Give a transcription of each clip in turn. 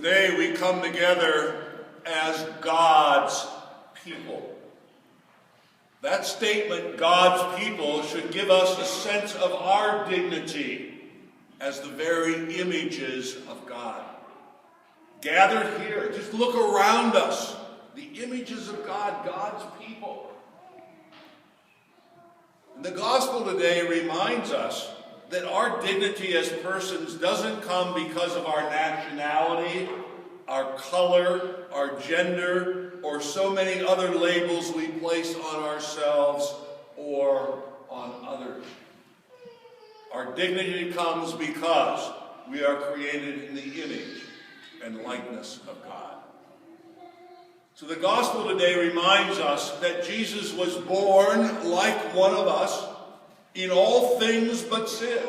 Today we come together as God's people. That statement, God's people, should give us a sense of our dignity as the very images of God. Gathered here, just look around us, the images of God, God's people. And the gospel today reminds us that our dignity as persons doesn't come because of our nationality, our color, our gender, or so many other labels we place on ourselves or on others. Our dignity comes because we are created in the image and likeness of God. So the gospel today reminds us that Jesus was born like one of us in all things but sin.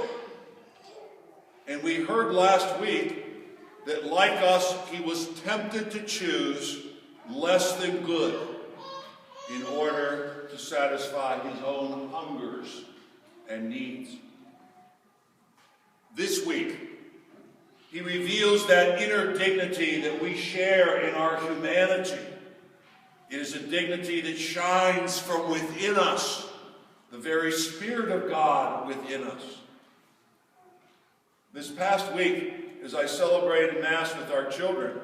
And we heard last week that like us, he was tempted to choose less than good in order to satisfy his own hungers and needs. This week, he reveals that inner dignity that we share in our humanity. It is a dignity that shines from within us, the very Spirit of God within us. This past week, as I celebrated Mass with our children,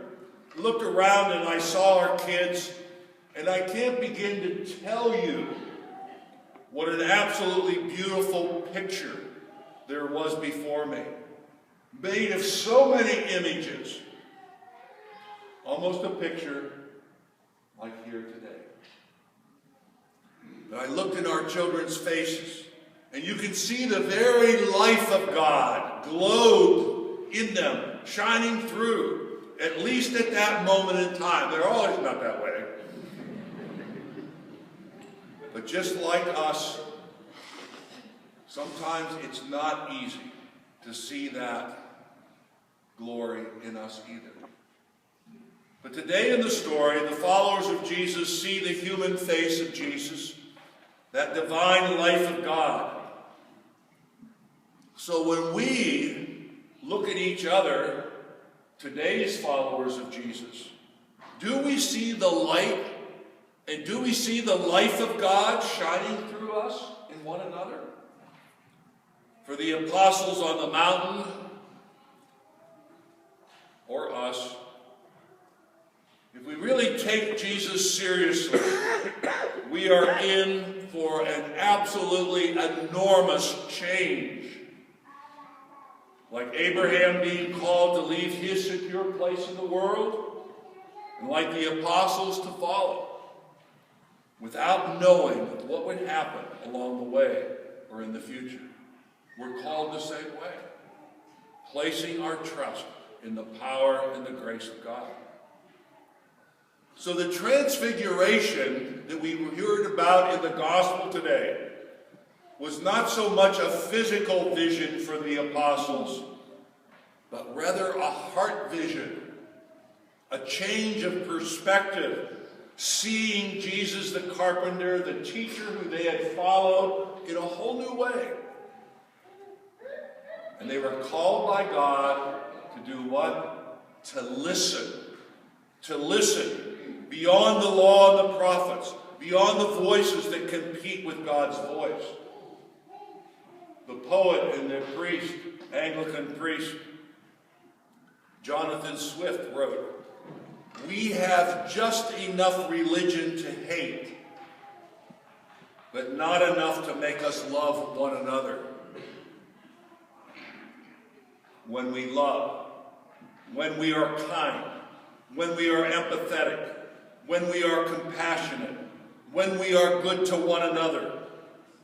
I looked around and I saw our kids, and I can't begin to tell you what an absolutely beautiful picture there was before me, made of so many images. Almost a picture like here today. And I looked in our children's faces, and you can see the very life of God glowed in them, shining through, at least at that moment in time. They're always not that way. But just like us, sometimes it's not easy to see that glory in us either. But today in the story, the followers of Jesus see the human face of Jesus, that divine life of God. So when we look at each other, today's followers of Jesus, do we see the light and do we see the life of God shining through us in one another? For the apostles on the mountain, or us, if we really take Jesus seriously, we are in for an absolutely enormous change. Like Abraham being called to leave his secure place in the world, and like the apostles to follow, without knowing what would happen along the way or in the future. We're called the same way, placing our trust in the power and the grace of God. So the transfiguration that we heard about in the gospel today was not so much a physical vision for the apostles, but rather a heart vision, a change of perspective, seeing Jesus the carpenter, the teacher who they had followed, in a whole new way. And they were called by God to do what? To listen. To listen beyond the law and the prophets, beyond the voices that compete with God's voice. The poet and the priest, Anglican priest, Jonathan Swift wrote, "We have just enough religion to hate, but not enough to make us love one another." When we love, when we are kind, when we are empathetic, when we are compassionate, when we are good to one another,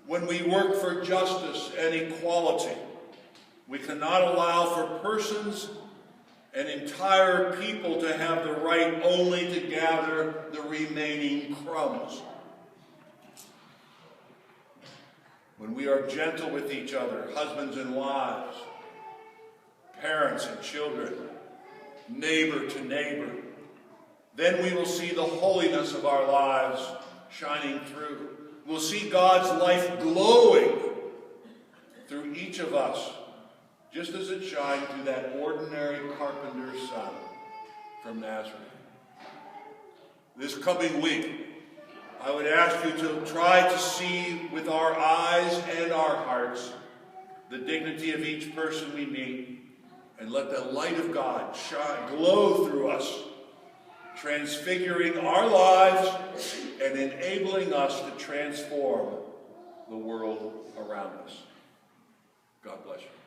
when we work for justice and equality, we cannot allow for persons and entire people to have the right only to gather the remaining crumbs. When we are gentle with each other, husbands and wives, parents and children, neighbor to neighbor, then we will see the holiness of our lives shining through. We'll see God's life glowing through each of us, just as it shined through that ordinary carpenter's son. from Nazareth. This coming week, I would ask you to try to see with our eyes and our hearts the dignity of each person we meet, and let the light of God shine, glow through us, transfiguring our lives and enabling us to transform the world around us. God bless you.